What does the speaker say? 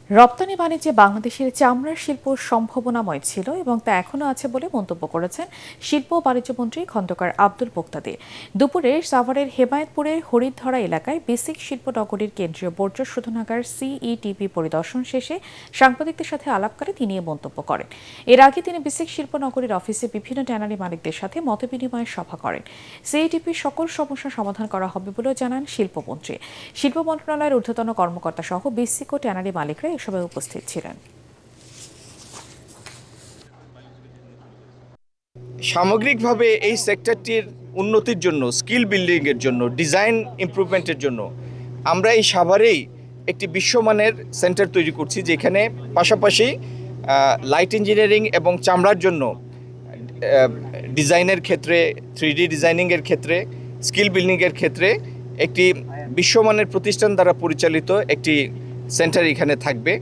রপ্তানি বাণিজ্যে বাংলাদেশের চামড়ার শিল্প সম্ভাবনাময় ছিল এবং তা এখনো আছে বলে মন্তব্য করেছেন শিল্প ও বাণিজ্য মন্ত্রী খন্দকার আব্দুল মুক্তাদি। দুপুরে সাভারের হেমায়েতপুরের হরিধরা এলাকায় বেসিক শিল্প নগরীর কেন্দ্রীয় বর্জ্য শোধনাগার সিইটিপি পরিদর্শন শেষে সাংবাদিকদের সাথে আলাপকালে তিনি এ মন্তব্য করেন। এর আগে তিনি বেসিক শিল্প নগরীর অফিসে বিভিন্ন ট্যানারি মালিকদের সাথে মতবিনিময় সভা করেন। সিইটিপির সকল সমস্যা সমাধান করা হবে বলেও জানান শিল্পমন্ত্রী। শিল্প মন্ত্রণালয়ের ঊর্ধ্বতন কর্মকর্তা সহ বেসিক ও ট্যানারি মালিকরা এ সভায় উপস্থিত ছিলেন। সামগ্রিকভাবে এই সেক্টরটির উন্নতির জন্য, স্কিল বিল্ডিংয়ের জন্য, ডিজাইন ইমপ্রুভমেন্টের জন্য আমরা এই সাভারেই একটি বিশ্বমানের সেন্টার তৈরি করছি, যেখানে পাশাপাশি লাইট ইঞ্জিনিয়ারিং এবং চামড়ার জন্য ডিজাইনের ক্ষেত্রে, 3D ডিজাইনিংয়ের ক্ষেত্রে, স্কিল বিল্ডিংয়ের ক্ষেত্রে একটি বিশ্বমানের প্রতিষ্ঠান দ্বারা পরিচালিত একটি সেন্টার এখানে থাকবে।